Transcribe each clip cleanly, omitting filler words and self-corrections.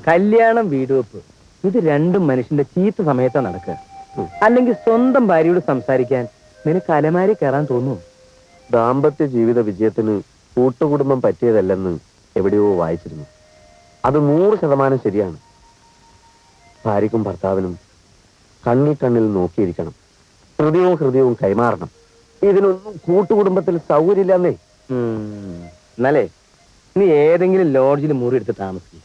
കല്യാണം, വീടുവെപ്പ്, ഇത് രണ്ടും മനുഷ്യന്റെ ചീത്ത സമയത്താ നടക്കുക. അല്ലെങ്കിൽ സ്വന്തം ഭാര്യയോട് സംസാരിക്കാൻ നിനക്ക് അലമാരി കയറാൻ തോന്നുന്നു. ദാമ്പത്യ ജീവിത വിജയത്തിന് കൂട്ടുകുടുംബം പറ്റിയതല്ലെന്ന് എവിടെയോ വായിച്ചിരുന്നു. അത് 100% ശരിയാണ്. ഭാര്യക്കും ഭർത്താവിനും കണ്ണിൽ നോക്കിയിരിക്കണം. ഹൃദയവും കൈമാറണം. ഇതിനൊന്നും കൂട്ടുകുടുംബത്തിൽ സൗകര്യമില്ലെന്നേ. എന്നാലേ നീ ഏതെങ്കിലും ലോഡ്ജിൽ മുറി എടുത്ത് താമസിക്കും.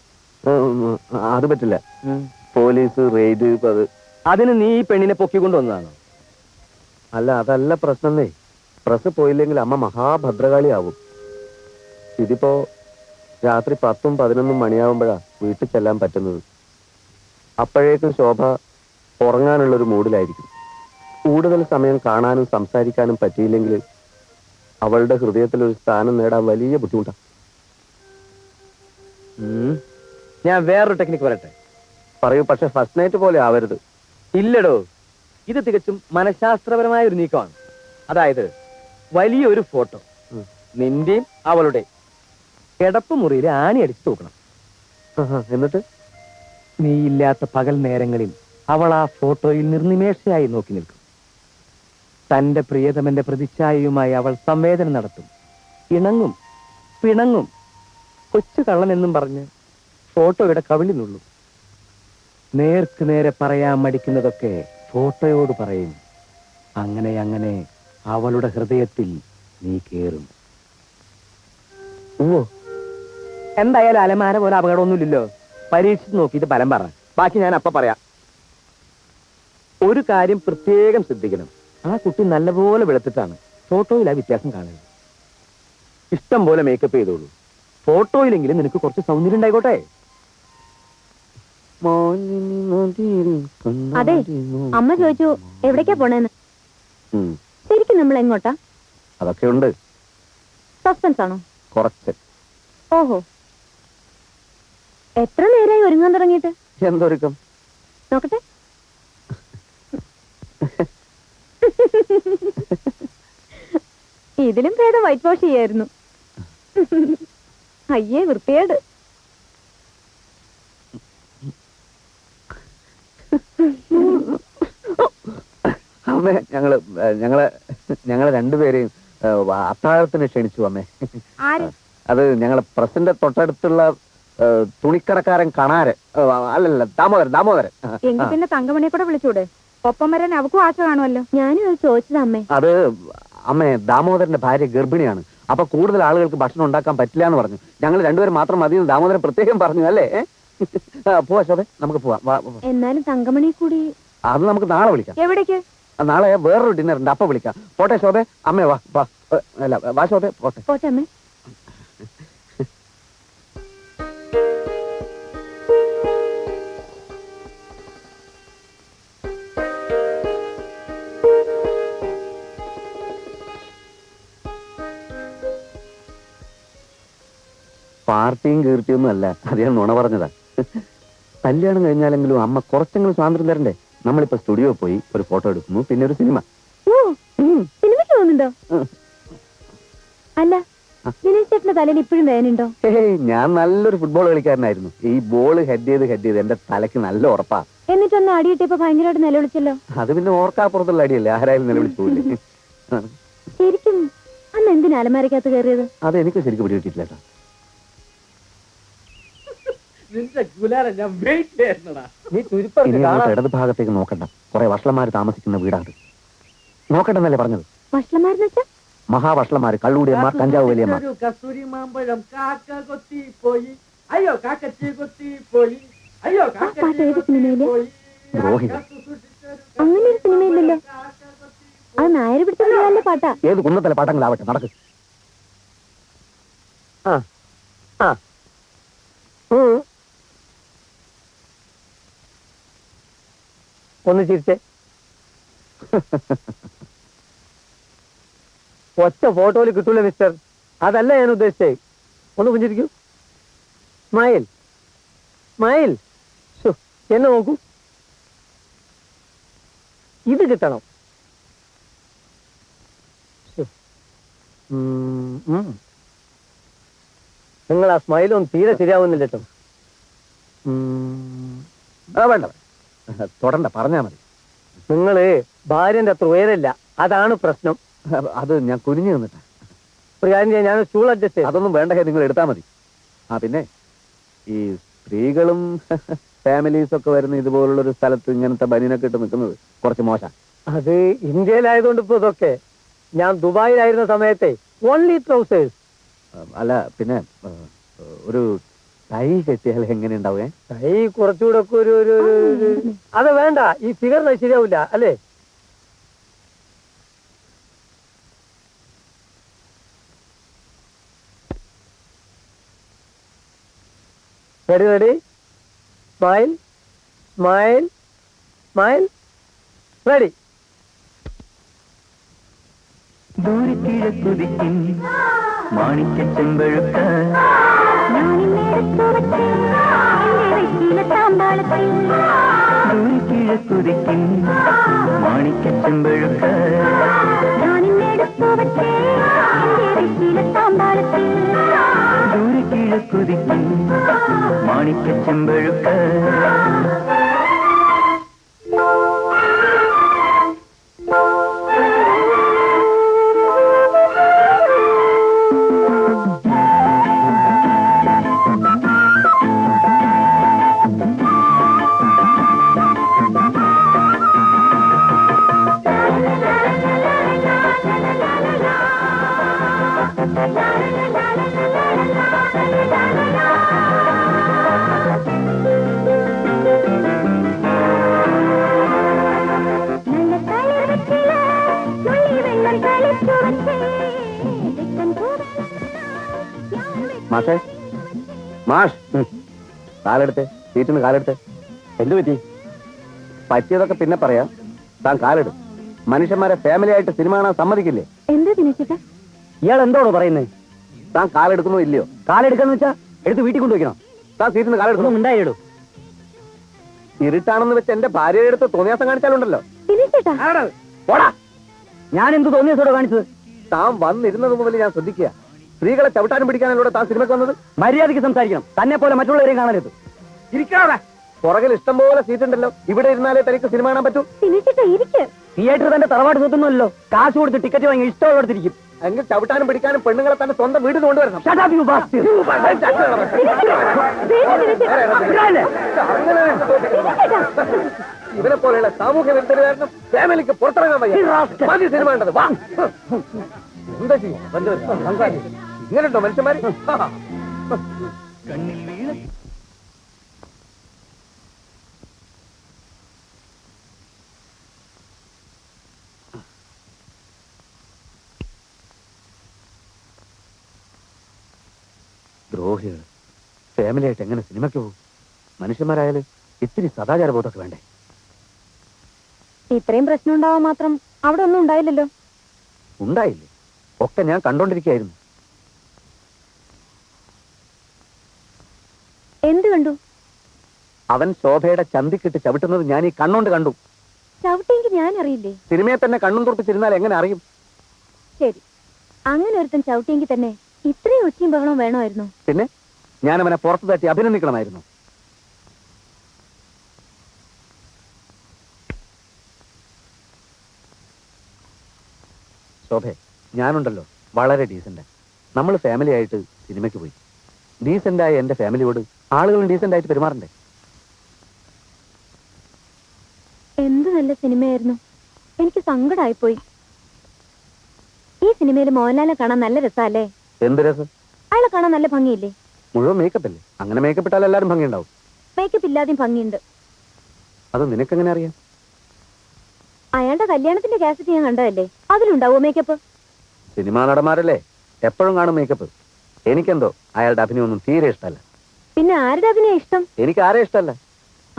അത് പറ്റില്ല. Police raid. അതിന് നീ ഈ പെണ്ണിനെ പൊക്കിക്കൊണ്ട് വന്നതാണോ? അല്ല, അതല്ല പ്രശ്നന്നേ. പ്രസ് പോയില്ലെങ്കിൽ അമ്മ മഹാഭദ്രകാളിയാവും. ഇതിപ്പോ രാത്രി 10ഉം 11ഉം മണിയാവുമ്പോഴാ വീട്ടിൽ ചെല്ലാൻ പറ്റുന്നത്. അപ്പോഴേക്കും ശോഭ ഉറങ്ങാനുള്ളൊരു മൂഡിലായിരിക്കും. കൂടുതൽ സമയം കാണാനും സംസാരിക്കാനും പറ്റിയില്ലെങ്കിൽ അവളുടെ ഹൃദയത്തിലൊരു സ്ഥാനം നേടാൻ വലിയ ബുദ്ധിമുട്ടാണ്. ഞാൻ വേറൊരു ടെക്നിക്ക് പറയട്ടെ? പറയൂ. പക്ഷെ ഫസ്റ്റ് നൈറ്റ് പോലെ ആവരുത്. ഇല്ലടോ, ഇത് തികച്ചും മനഃശാസ്ത്രപരമായ ഒരു നീക്കമാണ്. അതായത് വലിയൊരു ഫോട്ടോ, നിന്റെയും അവളുടെ കിടപ്പ് മുറിയിൽ ആണി അടിച്ചു തൂക്കണം. എന്നിട്ട് നീ ഇല്ലാത്ത പകൽ നേരങ്ങളിൽ അവൾ ആ ഫോട്ടോയിൽ നിർനിമേഷയായി നോക്കി നിൽക്കും. തന്റെ പ്രിയതമന്റെ പ്രതിച്ഛായയുമായി അവൾ സംവേദനം നടത്തും. ഇണങ്ങും, പിണങ്ങും, കൊച്ചു കള്ളൻ എന്നും പറഞ്ഞ് ഫോട്ടോയുടെ കവിളിൽ നുള്ളും. നേർക്ക് നേരെ പറയാൻ മടിക്കുന്നതൊക്കെ ഫോട്ടോയോട് പറയും. അങ്ങനെ അവളുടെ ഹൃദയത്തിൽ നീ കേറും. എന്തായാലും അലമാര പോലെ അപകടമൊന്നുമില്ലല്ലോ. പരീക്ഷിച്ച് നോക്കിയിട്ട് ഫലം പറ. ബാക്കി ഞാൻ അപ്പ പറയാം. ഒരു കാര്യം പ്രത്യേകം ശ്രദ്ധിക്കണം. ആ കുട്ടി നല്ലപോലെ വെളുത്തിട്ടാണ്. ഫോട്ടോയിൽ ആ വ്യത്യാസം കാണുന്നത്. ഇഷ്ടം പോലെ മേക്കപ്പ് ചെയ്തോളൂ. ഫോട്ടോയിലെങ്കിലും നിനക്ക് കുറച്ച് സൗന്ദര്യം ഉണ്ടായിക്കോട്ടെ. അതെ, അമ്മ ചോദിച്ചു എവിടേക്കാ പോണേന്ന്. ശരിക്കും നമ്മൾ എങ്ങോട്ടാ? അതൊക്കെ ഉണ്ട്. സസ്പെൻസ് ആണോ? കുറച്ച്. ഓഹോ, എത്ര നേരമായി ഒരുങ്ങാൻ തുടങ്ങിയിട്ട്? എന്തൊരുക്കം? നോക്കട്ടെ. ഇതിലും ഭേദം വൈറ്റ് വാഷ് ചെയ്യായിരുന്നു. അയ്യേ, വൃത്തിയേട്. അമ്മേ, ഞങ്ങളെ രണ്ടുപേരെയും അത്താഴത്തിന് ക്ഷണിച്ചു അമ്മേ. അത് ഞങ്ങളെ പ്രസിന്റെ തൊട്ടടുത്തുള്ള തുണിക്കടക്കാരൻ കണാരൻ. അല്ലല്ല, ദാമോദരൻ. എങ്കിൽ പിന്നെ തങ്കമണിയെ കൂടെ വിളിച്ചൂടെ? ഒപ്പം വരാൻ അവക്കും ആശ കാണുമല്ലോ. ഞാനും അത് ചോദിച്ചത് അമ്മേ. അത് അമ്മേ, ദാമോദരന്റെ ഭാര്യ ഗർഭിണിയാണ്. അപ്പൊ കൂടുതൽ ആളുകൾക്ക് ഭക്ഷണം ഉണ്ടാക്കാൻ പറ്റില്ല എന്ന് പറഞ്ഞു. ഞങ്ങൾ രണ്ടുപേരും മാത്രം മതി എന്ന് ദാമോദരൻ പ്രത്യേകം പറഞ്ഞു. അല്ലേ? പോവാ ശോഭേ, നമുക്ക് പോവാം. എന്നാലും തങ്കമണി കൂടി. അത് നമുക്ക് നാളെ വിളിക്കാം. എവിടേക്ക്? നാളെ വേറൊരു ഡിന്നർ ഉണ്ട്, അപ്പൊ വിളിക്കാം. പോട്ടെ ശോഭേ. അമ്മേ വാ. അല്ല, വാ ശോഭേ, പോട്ടെ അമ്മേ. പാർട്ടിയും കീർത്തിയൊന്നും അല്ല, അത് ഞാൻ നുണ പറഞ്ഞതാ. കല്യാണം കഴിഞ്ഞാലെങ്കിലും അമ്മ കുറച്ചെങ്കിലും സ്വാതന്ത്ര്യം തരണ്ടേ? നമ്മളിപ്പോ സ്റ്റുഡിയോ പോയി ഒരു ഫോട്ടോ എടുക്കുന്നു, പിന്നെ ഒരു സിനിമ. സിനിമയ്ക്ക് പോകുന്നുണ്ടോ? അല്ല, ദിനേശ് ചേട്ടന്റെ തലയിൽ ഇപ്പോഴും വേനുണ്ടോ? ഞാൻ നല്ലൊരു ഫുട്ബോൾ കളിക്കാരനായിരുന്നു. ഈ ബോൾ ഹെഡ് ചെയ്ത് എന്റെ തലയ്ക്ക് നല്ല ഉറപ്പാ. എന്നിട്ടൊന്ന് അടിയിട്ടിപ്പോ ഭയങ്കരമായിട്ട് നിലവിളിച്ചല്ലോ. അത് പിന്നെ ഓർക്കാപ്പുറത്തുള്ള അടിയല്ലേ, ആരായാലും നിലവിളിച്ചു പോയില്ലേ. ശരിക്കും അന്ന് എന്തിനാ അലമാരക്കകത്ത് കയറിയത്? അതെനിക്ക് ശരിക്കും പിടികിട്ടില്ല കേട്ടോ. ഇടത് ഭാഗത്തേക്ക് നോക്കണ്ട, കുറെ വഷളന്മാര് താമസിക്കുന്ന വീടാണ്. നോക്കണ്ടെന്നല്ലേ പറഞ്ഞത്? വഷളന്മാരെന്ന് വെച്ചാ? മഹാവഷളന്മാര്, കള്ളൂടിയമ്മ, കഞ്ചാവ് വലിയമ്മ. കസ്തൂരി മാമ്പഴം കാക്ക കൊത്തി പോയി, അയ്യോ കാക്കച്ചി കൊത്തി പോയി, അയ്യോ ദ്രോഹികൾ. അങ്ങനെ ഒരു സിനിമയില്ലല്ലോ. അത് നായര് പിടിച്ച പാട്ടാ. ഏത് കുന്നത്തല പാട്ടങ്ങളാവട്ടെ, നടക്ക്. ഒന്ന് ചിരിച്ചേ. ഒറ്റ ഫോട്ടോയിൽ കിട്ടൂല മിസ്റ്റർ. അതല്ല ഞാൻ ഉദ്ദേശിച്ചേ. ഒന്ന് പുഞ്ചിരിക്കൂ. സ്മൈൽ. എന്നെ നോക്കൂ. ഇത് കിട്ടണം. നിങ്ങൾ ആ സ്മൈലൊന്നും തീരെ ശരിയാവുന്നില്ല കേട്ടോ. വേണ്ട തൊടണ്ട, പറഞ്ഞാ മതി. നിങ്ങള് ഭാര്യന്റെ അത്ര ഉയരല്ല, അതാണ് പ്രശ്നം. അത് ഞാൻ കുനിഞ്ഞു നിന്നിട്ടാ. പ്രിയാന്റെ ഞാൻ സ്റ്റൂൾ അഡ്ജസ്റ്റ് ചെയ്തു. അതൊന്നും വേണ്ട, നിങ്ങൾ എടുത്താൽ മതി. ആ പിന്നെ ഈ സ്ത്രീകളും ഫാമിലീസ് ഒക്കെ വരുന്ന ഇതുപോലുള്ള ഒരു സ്ഥലത്ത് ഇങ്ങനത്തെ ബനിയനൊക്കെ ഇട്ട് നിൽക്കുന്നത് കുറച്ച് മോശം. അത് ഇന്ത്യയിലായതുകൊണ്ട് ഇപ്പൊ ഇതൊക്കെ. ഞാൻ ദുബായിലായിരുന്ന സമയത്തെ ഓൺലി ട്രൗസേഴ്സ്. അല്ല പിന്നെ ഒരു ടൈ കെട്ടിയാൽ എങ്ങനെ ഉണ്ടാവേ? കൈ കുറച്ചുകൂടെ ഒക്കെ അത് വേണ്ട, ഈ ഫിഗറിന് ശരിയാവില്ല അല്ലേ? Ready ready, smile smile smile, ready. ദൂരക്കിഴക്കുതിക്കും മാണിക്ക ചെമ്പഴുക്ക ദൂരക്കിഴക്കുതിക്കും മാണിക്ക ചെമ്പഴുക്ക ദൂരക്കിഴക്കുതിക്കും മാണിക്ക ചെമ്പഴുക്ക മാഷേ, മാഷ് കാലെടുത്ത്, സീറ്റിന്ന് കാലെടുത്ത്. എന്തു പറ്റി? പറ്റിയതൊക്കെ പിന്നെ പറയാം. താൻ കാലെടും. മനുഷ്യന്മാരെ ഫാമിലി ആയിട്ട് സിനിമ കാണാൻ സമ്മതിക്കില്ലേ? എന്താ ദിനേശേട്ടാ? ഇയാൾ എന്തോണോ പറയുന്നത്? താൻ കാലെടുക്കുന്നോ ഇല്ലയോ? കാലെടുക്കാന്ന് വെച്ചാ എടുത്ത് വീട്ടിൽ കൊണ്ടുവയ്ക്കണം. താൻ സീറ്റിന്ന് കാലെടുക്കുന്നു. ഉണ്ടായിടൂ. ഇരുട്ടാണെന്ന് വെച്ച് എന്റെ ഭാര്യയുടെ അടുത്ത് തോന്നിയാസം കാണിച്ചാലുണ്ടല്ലോ. ദിനേശേട്ടാ, പോടാ. ഞാൻ എന്ത് തോന്നിയതോടെ കാണിച്ചത്? താൻ വന്നിരുന്നത് മുതൽ ഞാൻ ശ്രദ്ധിക്കുക. സ്ത്രീകളെ ചവിട്ടാനും പിടിക്കാനല്ലോ താൻ സിനിമയ്ക്ക് വന്നത്. മര്യാദയ്ക്ക് സംസാരിക്കണം. തന്നെ പോലെ മറ്റുള്ളവരെയും കാണരുത്. ഇരിക്കാതെ. പുറകിൽ ഇഷ്ടം പോലെ സീറ്റ് ഉണ്ടല്ലോ. ഇവിടെ ഇരുന്നാലേ തനിക്ക് സിനിമ കാണാൻ പറ്റൂ. ദിനേശേട്ടാ ഇരിക്ക്. തിയേറ്റർ തന്റെ തറവാട് സ്വത്തൊന്നുമല്ലോ. കാശ് കൊടുത്ത് ടിക്കറ്റ് വാങ്ങി ഇഷ്ടമുള്ളടത്തിരിക്കും. എങ്കിൽ ചവിട്ടാനും പിടിക്കാനും പെണ്ണുങ്ങളെ തന്നെ സ്വന്തം വീട്ടിൽ കൊണ്ടുവരണം. വേണ്ട ദിനേശേട്ടാ. ഇവനെ പോലെയുള്ള സാമൂഹ്യ വിരുദ്ധര് കാരണം ഫാമിലിക്ക് പുറത്തിറങ്ങാൻ വയ്യ. മതി സിനിമ കണ്ടത്. വാ. എന്താ ചെയ്യും? ഇങ്ങനെയുണ്ടോ മനുഷ്യന്മാര്? കണ്ണിൽ വീണ ദ്രോഹികൾ ഫാമിലി ആയിട്ട് എങ്ങനെ സിനിമയ്ക്ക് പോകും? മനുഷ്യന്മാരായാലും ഇത്തിരി സദാചാരബോധമൊക്കെ വേണ്ടേ? ഇത്രയും പ്രശ്നം ഉണ്ടാവാൻ മാത്രം അവിടെ ഒന്നും ഉണ്ടായില്ലല്ലോ. ഉണ്ടായില്ലേ? ഒക്കെ ഞാൻ കണ്ടോണ്ടിരിക്കുകയായിരുന്നു. എന്ത് കണ്ടു? അവൻ ശോഭയുടെ ചന്തിക്കിട്ട് ചവിട്ടുന്നത് ഞാൻ ഈ കണ്ണോണ്ട് കണ്ടു. ചവിട്ടെങ്കിൽ ഞാൻ അറിയില്ലേ? സിനിമയെ തന്നെ കണ്ണും തുറപ്പിച്ചിരുന്നാൽ എങ്ങനെ അറിയും? ശരി, അങ്ങനെ ഒരുത്തൻ ചവിട്ടിയെങ്കിൽ തന്നെ ഇത്രയും ഒച്ചയും ബഹളവും വേണമായിരുന്നു? പിന്നെ ഞാൻ അവനെ പുറത്തു തട്ടി അഭിനന്ദിക്കണമായിരുന്നു. ശോഭെ, ഞാനുണ്ടല്ലോ വളരെ ഡീസന്റ്. നമ്മൾ ഫാമിലി ആയിട്ട് സിനിമയ്ക്ക് പോയി. ഡീസന്റായ എന്റെ ഫാമിലിയോട് ആളുകളും ഡീസന്റ് ആയിട്ട് പെരുമാറണ്ടേ? എന്ത് നല്ല സിനിമയായിരുന്നു. എനിക്ക് സങ്കടമായിപ്പോയി. ഈ സിനിമയിൽ മോഹൻലാലിനെ കാണാൻ നല്ല രസമല്ലേ? എന്ത് രസം? അയാളെ കാണാൻ നല്ല ഭംഗിയില്ലേ? മുഴുവൻ മേക്കപ്പ് അല്ലേ? അങ്ങനെ മേക്കപ്പ് ഇട്ടാൽ എല്ലാവരും ഭംഗിയുണ്ടാവും. മേക്കപ്പ് ഇല്ലാതെയും ഭംഗിയുണ്ട്. അത് നിനക്കെങ്ങനെ അറിയാം? അയാളുടെ കല്യാണത്തിന്റെ കാസറ്റ് ഞാൻ കണ്ടതല്ലേ, അതിലുണ്ടാവോ മേക്കപ്പ്? സിനിമാ നടന്മാരല്ലേ, എപ്പോഴും കാണും മേക്കപ്പ്. എനിക്കെന്തോ അയാളുടെ അഭിനയൊന്നും തീരെ ഇഷ്ടമല്ല. പിന്നെ ആരുടെ അഭിനയം ഇഷ്ടം? എനിക്ക് ആരെ ഇഷ്ടമല്ല.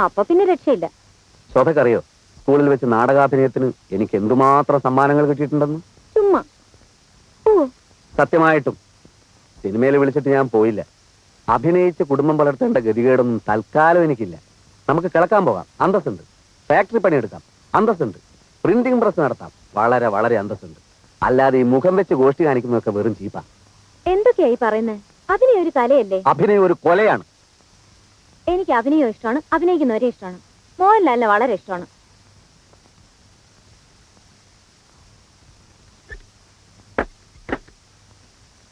അപ്പൊ പിന്നെ രക്ഷയില്ല. ശോഭക്കറിയോ, സ്കൂളിൽ വെച്ച് നാടകാഭിനയത്തിന് എനിക്ക് എന്തുമാത്രം സമ്മാനങ്ങൾ കിട്ടിയിട്ടുണ്ടെന്ന്? ചുമ്മാ. ഓ, സത്യമായിട്ടും സിനിമയിൽ വിളിച്ചിട്ട് ഞാൻ പോയില്ല. അഭിനയിച്ച് കുടുംബം വളർത്തേണ്ട ഗതികേടൊന്നും തൽക്കാലം എനിക്കില്ല. നമുക്ക് കിളക്കാൻ പോകാം, അന്തസ്സുണ്ട്. ഫാക്ടറി പണിയെടുക്കാം, അന്തസ്സുണ്ട്. പ്രിന്റിംഗ് പ്രസ് നടത്താം, വളരെ വളരെ അന്തസ്സുണ്ട്. അല്ലാതെ ഈ മുഖം വെച്ച് ഗോഷ്ടി കാണിക്കുന്നതൊക്കെ വെറും ചീപ്പാ. എന്തൊക്കെയായി പറയുന്നേ? അഭിനയം ഒരു കലയല്ലേ? അഭിനയം ഒരു കൊലയാണ്. എനിക്ക് അഭിനയം ഇഷ്ടമാണ്, അഭിനയിക്കുന്നവരെ ഇഷ്ടമാണ്. മോഹൻലാലിനെ വളരെ ഇഷ്ടമാണ്.